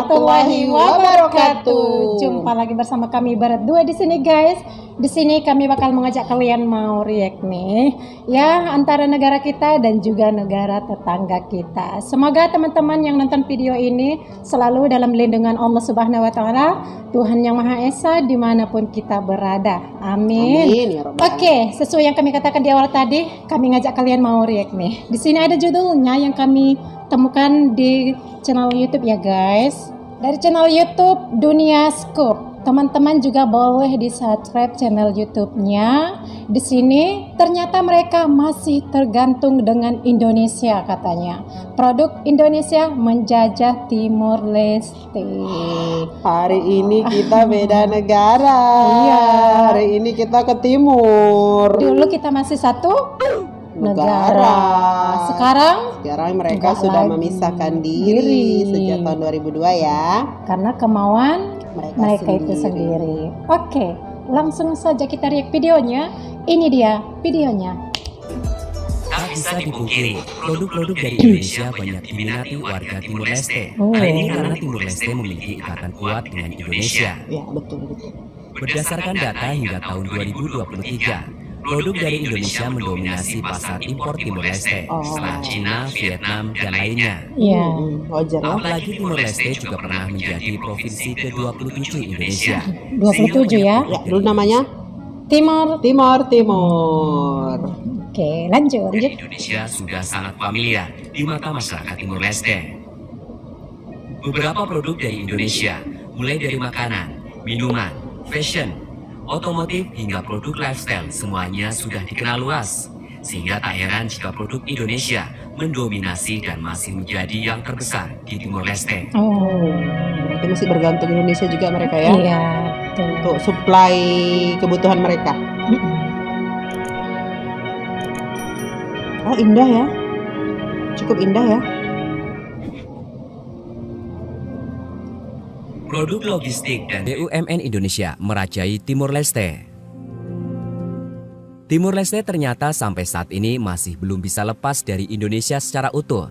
warahmatullahi wabarakatuh. Jumpa lagi bersama kami berdua di sini, guys. Di sini kami bakal mengajak kalian mau react nih, ya, antara negara kita dan juga negara tetangga kita. Semoga teman-teman yang nonton video ini selalu dalam lindungan Allah Subhanahu Wa Taala, Tuhan yang Maha Esa, dimanapun kita berada. Amin. Amin ya Rabbal Alamin. Oke, sesuai yang kami katakan di awal tadi, kami ngajak kalian mau react nih. Di sini ada judulnya yang kami temukan di channel YouTube ya, guys. Dari channel YouTube Dunia Scoop. Teman-teman juga boleh di-subscribe channel YouTube-nya. Di sini ternyata mereka masih tergantung dengan Indonesia katanya. Produk Indonesia menjajah Timor Leste. Hari ini kita beda negara. Iya. Hari ini kita ke timur. Dulu kita masih satu negara. Sekarang mereka enggak sudah lagi. memisahkan diri sejak tahun 2002 ya. Karena kemauan mereka itu sendiri. sendiri. Oke, langsung saja kita react videonya. Ini dia videonya. Tak bisa dipungkiri, produk-produk dari Indonesia banyak diminati warga Timur Leste. Hal ini karena Timur Leste memiliki ikatan kuat dengan Indonesia. Ya, betul. Berdasarkan data hingga tahun 2023, produk dari Indonesia mendominasi pasar impor Timur Leste setelah Cina, Vietnam, dan lainnya. Iya. Wajar lah. Apalagi Timur Leste juga pernah menjadi provinsi ke-27 Indonesia. 27 ya. Ya, dulu namanya Timor. Timur. Oke, lanjut. Indonesia sudah sangat familiar di mata masyarakat Timur Leste. Beberapa produk dari Indonesia, mulai dari makanan, minuman, fashion, otomotif hingga produk lifestyle, semuanya sudah dikenal luas. Sehingga tak heran jika produk Indonesia mendominasi dan masih menjadi yang terbesar di Timor Leste. Oh, Berarti masih bergantung Indonesia juga mereka ya. iya, betul. Untuk supply kebutuhan mereka. Oh, indah ya. Cukup indah ya. Produk logistik dan BUMN Indonesia merajai Timur Leste. Timur Leste ternyata sampai saat ini masih belum bisa lepas dari Indonesia secara utuh.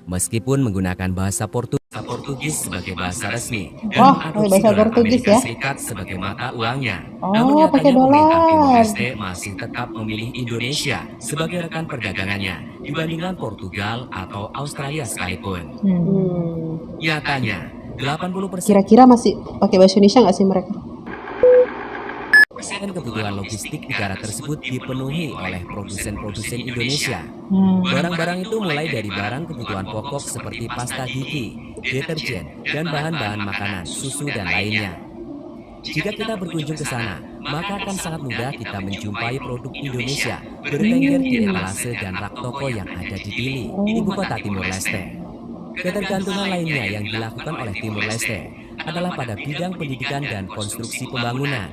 Meskipun menggunakan bahasa Portugis sebagai bahasa resmi Wah, dan pakai bahasa dolar Portugis Amerika ya? Serikat sebagai mata uangnya. Oh, Namun pakai nyatanya pemerintah Timur dolar. Leste masih tetap memilih Indonesia sebagai rekan perdagangannya dibandingkan Portugal atau Australia sekalipun. Nyatanya 80% Kira-kira masih pakai bahasa Indonesia nggak sih mereka? kebutuhan logistik negara tersebut dipenuhi oleh produsen-produsen Indonesia. Barang-barang itu mulai dari barang kebutuhan pokok seperti pasta gigi, deterjen, dan bahan-bahan makanan, susu, dan lainnya. Jika kita berkunjung ke sana, maka akan sangat mudah kita menjumpai produk Indonesia bertengger di etalase dan rak toko yang ada di Dili, ibu kota Timur Leste. Ketergantungan lainnya yang dilakukan oleh Timur Leste adalah pada bidang pendidikan dan konstruksi pembangunan.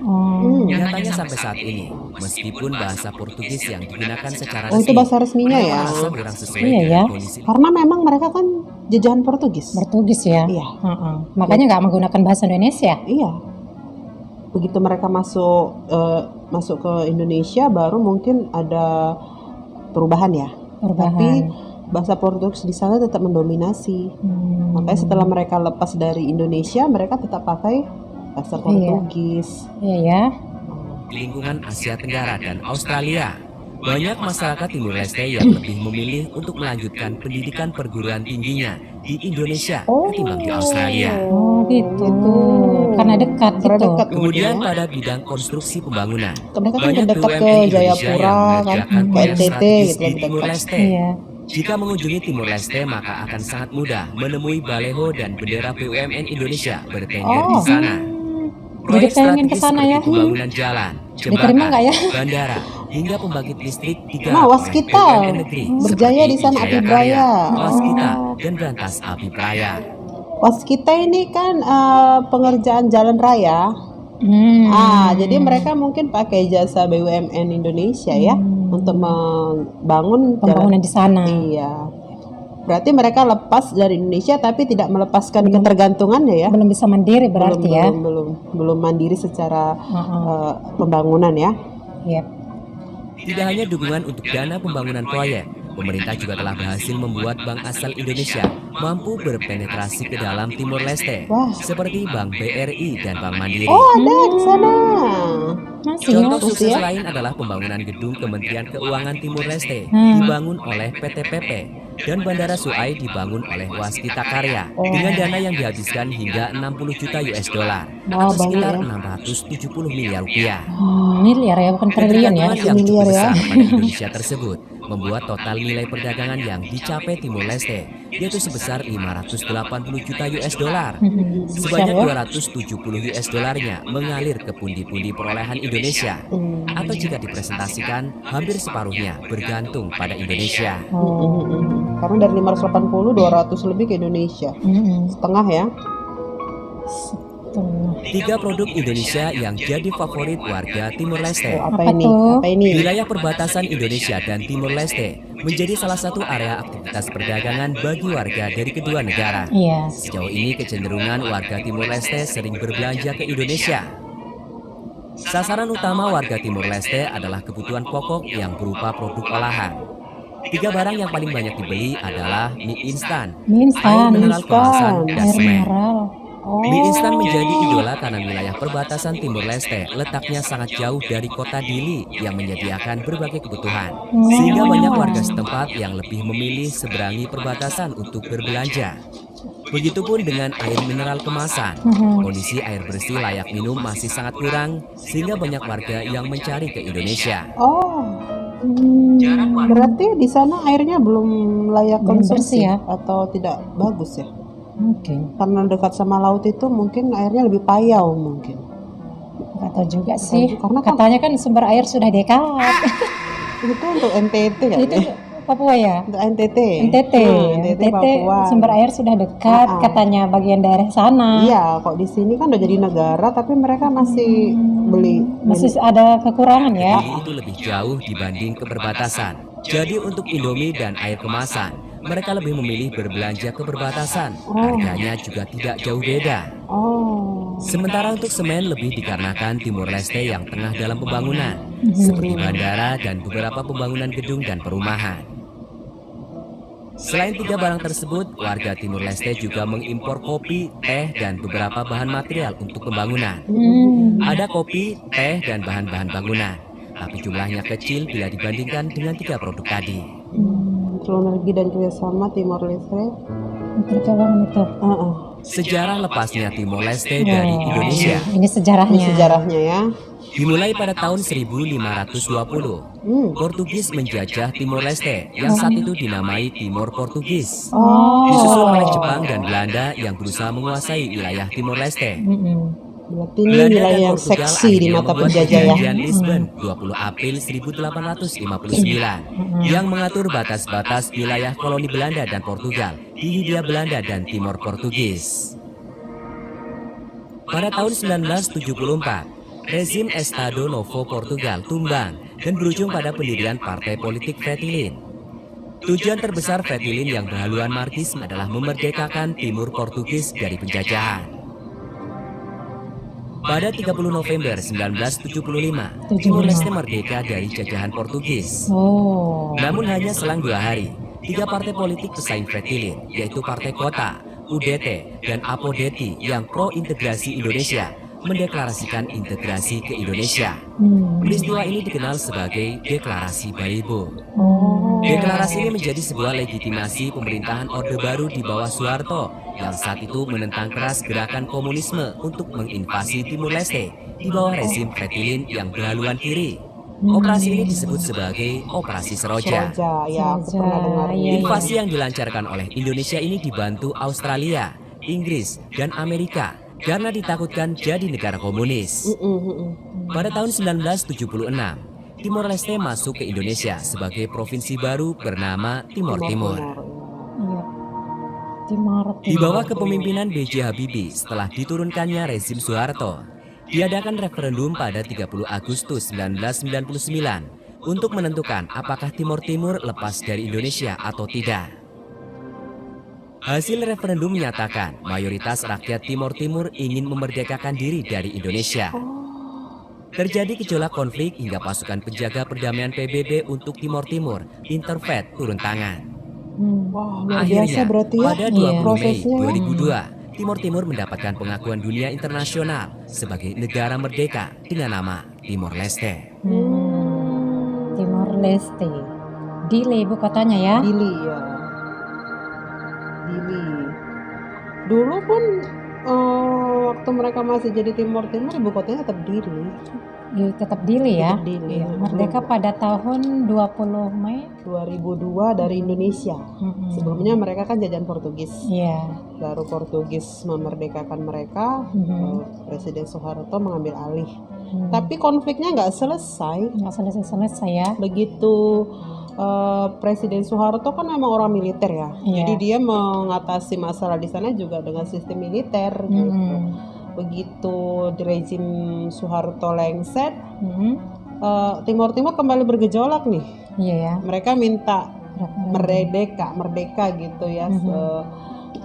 Nyatanya sampai saat ini, meskipun bahasa Portugis yang digunakan secara Oh, itu bahasa resminya ya? merasa kurang sesuai Iya ya. dengan kondisi Karena memang mereka kan jajahan Portugis. Portugis ya. Iya. Makanya nggak menggunakan bahasa Indonesia. Iya. Begitu mereka masuk ke Indonesia, baru mungkin ada perubahan ya. Perubahan. Tapi bahasa Portugis di sana tetap mendominasi. Makanya setelah mereka lepas dari Indonesia, mereka tetap pakai bahasa Portugis. Iya ya. lingkungan Asia Tenggara dan Australia. Banyak masyarakat Timur Leste yang lebih memilih untuk melanjutkan pendidikan perguruan tingginya di Indonesia ketimbang di Australia. Oh gitu. Karena dekat Karena gitu. dekat Kemudian pada bidang konstruksi pembangunan, Mereka kan banyak dekat ke BUMN Indonesia Jayapura yang kan, mengerjakan ke proyek NTT strategis gitu di lebih Timur dekat. Leste. Iya. Jika mengunjungi Timur Leste, maka akan sangat mudah menemui baleho dan bendera BUMN Indonesia bertengger di sana. Jadi pengen ke strategis sana ya. seperti pembangunan jalan, Diterima jembatan, nggak ya? bandara, hingga pembangkit listrik digarap Nah, oleh Waskita. BUMN negeri Berjaya seperti di sana Wijaya Api Karya, Braya. Waskita, dan Berantas Api Praya. Waskita ini kan pengerjaan jalan raya. Jadi mereka mungkin pakai jasa BUMN Indonesia ya untuk membangun Pembangunan di sana. Iya. Berarti mereka lepas dari Indonesia tapi tidak melepaskan ketergantungannya ya. Belum bisa mandiri berarti ya. Belum mandiri secara pembangunan ya. Iya. Tidak hanya dukungan untuk dana pembangunan proyek, pemerintah juga telah berhasil membuat bank asal Indonesia mampu berpenetrasi ke dalam Timor Leste, Wah. seperti Bank BRI dan Bank Mandiri. Oh, ada di sana. Masih Contoh ya? sukses ya? lain adalah pembangunan gedung Kementerian Keuangan Timor Leste dibangun oleh PT PP dan Bandara Suai dibangun oleh Waskita Karya dengan dana yang dihabiskan hingga 60 juta US dollar Wah, atau banyak sekitar ya. 670 miliar rupiah. Miliar ya, bukan triliun ya. Ketergantungan yang Miliar cukup ya. besar pada Indonesia tersebut membuat total nilai perdagangan yang dicapai Timor Leste yaitu sebesar 580 juta US dollar. Sebanyak 270 US dollarnya mengalir ke pundi-pundi perolehan Indonesia, atau jika dipresentasikan hampir separuhnya bergantung pada Indonesia. Karena dari 580, 200 lebih ke Indonesia. Setengah ya. Tuh. 3 produk Indonesia yang jadi favorit warga Timor Leste. Oh, Apa apa ini? tuh? Apa ini? Wilayah perbatasan Indonesia dan Timor Leste menjadi salah satu area aktivitas perdagangan bagi warga dari kedua negara. Iya. Sejauh ini kecenderungan warga Timor Leste sering berbelanja ke Indonesia. Sasaran utama warga Timor Leste adalah kebutuhan pokok yang berupa produk olahan. 3 barang yang paling banyak dibeli adalah mie instan, Mie instan. air mineral kemasan, dan Air semen. mineral. Mie instan menjadi idola karena wilayah perbatasan Timor Leste letaknya sangat jauh dari kota Dili yang menyediakan berbagai kebutuhan. Sehingga banyak warga setempat yang lebih memilih seberangi perbatasan untuk berbelanja. Begitupun dengan air mineral kemasan. Kondisi air bersih layak minum masih sangat kurang sehingga banyak warga yang mencari ke Indonesia. Oh, berarti di sana airnya belum layak Belum konsumsi bersih ya? atau tidak bagus ya? Mungkin. Karena dekat sama laut itu mungkin airnya lebih payau mungkin. Nggak tahu juga sih. Karena kan- Katanya kan sumber air sudah dekat. Itu untuk NTT kan Itu ya? Papua ya? Untuk NTT. NTT. NTT Papua. Sumber air sudah dekat, katanya bagian daerah sana. Iya, kok di sini kan udah jadi negara tapi mereka masih beli. Masih ada kekurangan ya. Dili itu lebih jauh dibanding ke perbatasan. Jadi untuk Indomie dan air kemasan, mereka lebih memilih berbelanja ke perbatasan. Harganya juga tidak jauh beda. Oh, Sementara untuk semen lebih dikarenakan Timor Leste yang tengah dalam pembangunan, seperti bandara dan beberapa pembangunan gedung dan perumahan. Selain 3 barang tersebut, warga Timor Leste juga mengimpor kopi, teh, dan beberapa bahan material untuk pembangunan. Ada kopi, teh, dan bahan-bahan bangunan, tapi jumlahnya kecil bila dibandingkan dengan 3 produk tadi. sinergi dan kerjasama Timor Leste. Menteri Keuangan itu. Sejarah lepasnya Timor Leste dari Indonesia Ini sejarahnya. Ini sejarahnya ya. dimulai pada tahun 1520. Portugis menjajah Timor Leste yang saat itu dinamai Timor Portugis. Disusul oleh Jepang dan Belanda yang berusaha menguasai wilayah Timor Leste. Berarti ini wilayah yang seksi di mata penjajah ya. Perjanjian Lisbon 20 April 1859 yang mengatur batas-batas wilayah koloni Belanda dan Portugal di Hindia Belanda dan Timor Portugis. Pada tahun 1974, rezim Estado Novo Portugal tumbang dan berujung pada pendirian partai politik Fretilin. Tujuan terbesar Fretilin yang berhaluan marxisme adalah memerdekakan Timur Portugis dari penjajahan. Pada 30 November 1975, Timor Leste merdeka dari jajahan Portugis. Namun hanya selang 2 hari, 3 partai politik pesaing Fretilin, yaitu Partai Kota, UDT, dan Apodeti yang pro-integrasi Indonesia, mendeklarasikan integrasi ke Indonesia. Peristiwa ini dikenal sebagai Deklarasi Balibo. Deklarasi ini menjadi sebuah legitimasi pemerintahan Orde Baru di bawah Soeharto yang saat itu menentang keras gerakan komunisme untuk menginvasi Timor Leste di bawah rezim Fretilin yang berhaluan kiri. Operasi ini disebut sebagai Operasi Seroja. Ya, aku pernah dengar. Invasi yang dilancarkan oleh Indonesia ini dibantu Australia, Inggris, dan Amerika karena ditakutkan jadi negara komunis. Pada tahun 1976, Timor Leste masuk ke Indonesia sebagai provinsi baru bernama Timor Timur. Di bawah kepemimpinan B.J. Habibie setelah diturunkannya rezim Soeharto, diadakan referendum pada 30 Agustus 1999 untuk menentukan apakah Timor Timur lepas dari Indonesia atau tidak. Hasil referendum menyatakan mayoritas rakyat Timor Timur ingin memerdekakan diri dari Indonesia. Terjadi gejolak konflik hingga pasukan penjaga perdamaian PBB untuk Timor Timur, Interfet, turun tangan. Wah, luar biasa Akhirnya, berarti ya pada 20 Mei prosesnya. 2002, Timor Timur mendapatkan pengakuan dunia internasional sebagai negara merdeka dengan nama Timor Leste. Timor Leste. Dili ibu kotanya ya. Dili ya. Dili. Dulu pun waktu mereka masih jadi Timor Timur, ibu kotanya tetap Dili. Tetap Dili ya. Tetap Dili. Iya, merdeka pada tahun 20 Mei 2002 dari Indonesia. Sebelumnya mereka kan jajahan Portugis. Iya. Baru Portugis memerdekakan mereka, Presiden Soeharto mengambil alih. Tapi konfliknya nggak selesai. Nggak selesai ya. Begitu Presiden Soeharto kan memang orang militer ya. Iya. Jadi dia mengatasi masalah di sana juga dengan sistem militer gitu. Begitu di rezim Soeharto lengset, Timor Timur kembali bergejolak nih. Iya ya. Mereka minta merdeka gitu ya.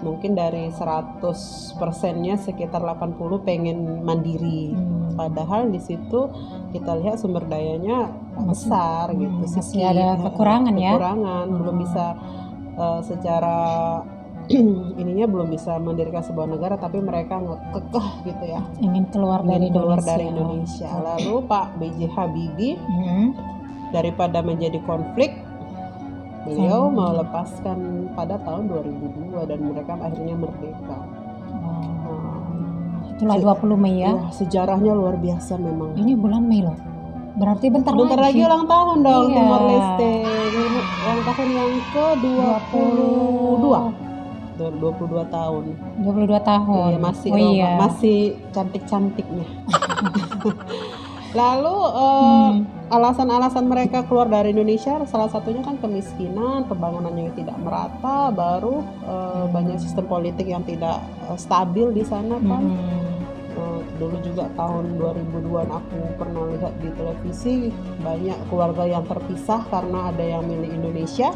Mungkin dari 100%-nya sekitar 80 pengen mandiri. Padahal di situ kita lihat sumber dayanya besar gitu. Masih ada kekurangan ya. Belum bisa secara ininya belum bisa mendirikan sebuah negara, tapi mereka kekeh gitu ya. Ingin keluar dari Indonesia. Lalu Pak B.J. Habibie daripada menjadi konflik, beliau melepaskan pada tahun 2002 dan mereka akhirnya merdeka. Itulah 20 Mei ya. Sejarahnya luar biasa memang. Ini bulan Mei loh. Berarti bentar lagi ulang tahun dong. Iya. Timor Leste. Ulang tahun yang ke-22. 22 tahun. 22 tahun. Iya, masih cantik-cantiknya. Lalu alasan-alasan mereka keluar dari Indonesia salah satunya kan kemiskinan, pembangunannya yang tidak merata, baru banyak sistem politik yang tidak stabil di sana kan. Dulu juga tahun 2002 aku pernah lihat di televisi banyak keluarga yang terpisah karena ada yang milih Indonesia,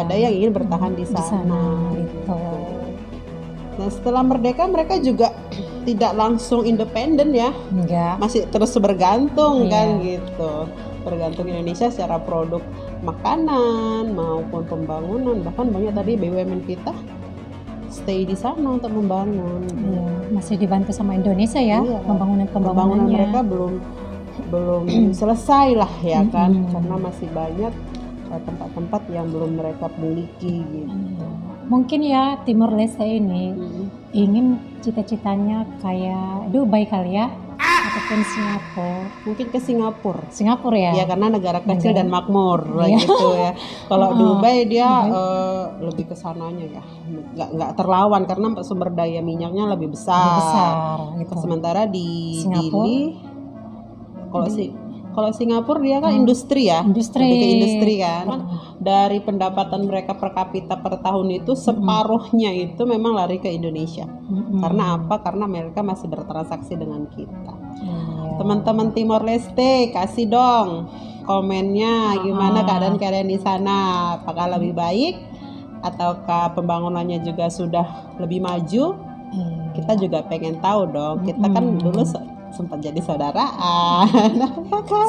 ada yang ingin bertahan di sana. Gitu. Nah setelah merdeka mereka juga tidak langsung independen ya. Enggak. Masih terus bergantung kan gitu. Bergantung Indonesia secara produk makanan maupun pembangunan, bahkan banyak tadi BUMN kita stay di sana untuk membangun. Masih dibantu sama Indonesia ya, pembangunan mereka belum selesai lah ya kan, karena masih banyak tempat-tempat yang belum mereka miliki gitu. Mungkin ya Timor Leste ini ingin cita-citanya kayak Dubai kali ya, ataupun Singapura. Mungkin ke Singapura ya. Ya karena negara kecil dan makmur gitu ya. Kalau Dubai dia lebih ke sananya ya. Nggak terlawan karena sumber daya minyaknya lebih besar gitu. Sementara di Dili kalau Singapura dia kan industri ya. Lebih ke industri kan. Dari pendapatan mereka per kapita per tahun itu separuhnya itu memang lari ke Indonesia. Karena apa? Karena mereka masih bertransaksi dengan kita. Teman-teman Timor Leste, kasih dong komennya gimana keadaan kalian di sana, apakah lebih baik ataukah pembangunannya juga sudah lebih maju? Kita juga pengen tahu dong. Kita kan dulu sempat jadi saudaraan.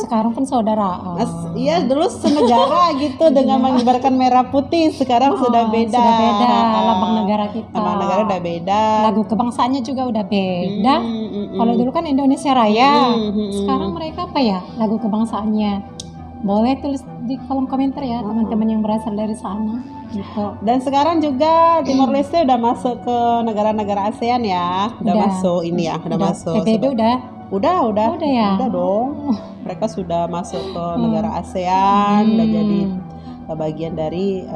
Sekarang kan saudaraan. Iya, dulu senegara gitu dengan mengibarkan merah putih. Sekarang sudah beda. Lambang negara kita. Lambang negara udah beda. Lagu kebangsaannya juga udah beda. Kalau dulu kan Indonesia Raya. Sekarang mereka apa ya lagu kebangsaannya? Boleh tulis di kolom komentar ya teman-teman yang berasal dari sana. Gitu. Dan sekarang juga Timor Leste udah masuk ke negara-negara ASEAN ya. Udah masuk ini ya, udah masuk. PBB Udah ya. Udah dong. Mereka sudah masuk ke negara ASEAN, udah jadi bagian dari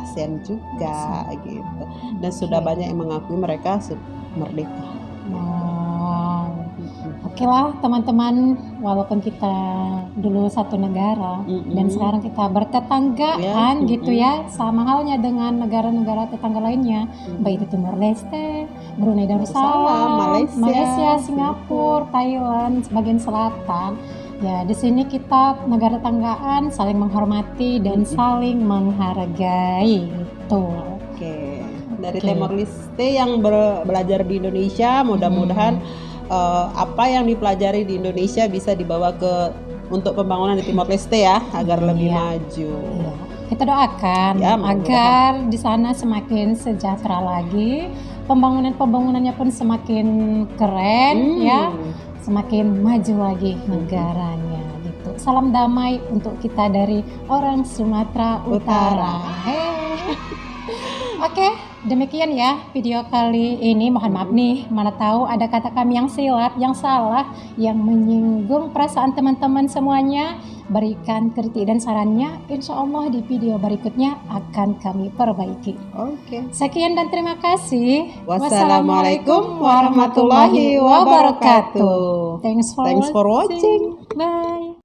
ASEAN juga gitu. Dan sudah banyak yang mengakui mereka merdeka. Oke lah teman-teman, walaupun kita dulu satu negara dan sekarang kita bertetanggaan gitu ya, sama halnya dengan negara-negara tetangga lainnya, baik itu Timor Leste, Brunei Darussalam, Malaysia, Singapura, Thailand, sebagian selatan. Ya di sini kita negara tetanggaan saling menghormati dan saling menghargai itu. Oke. Dari Timor Leste yang belajar di Indonesia, mudah-mudahan apa yang dipelajari di Indonesia bisa dibawa untuk pembangunan di Timor Leste ya, agar lebih maju. Kita doakan Ya, agar di sana semakin sejahtera lagi, pembangunannya pun semakin keren ya, semakin maju lagi negaranya gitu. Salam damai untuk kita dari orang Sumatera Utara. Oke, demikian ya video kali ini. Mohon maaf nih, mana tahu ada kata kami yang silap, yang salah, yang menyinggung perasaan teman-teman semuanya. Berikan kritik dan sarannya, insya Allah di video berikutnya akan kami perbaiki. Oke. Sekian dan terima kasih. Wassalamualaikum warahmatullahi wabarakatuh. Thanks for watching. Bye.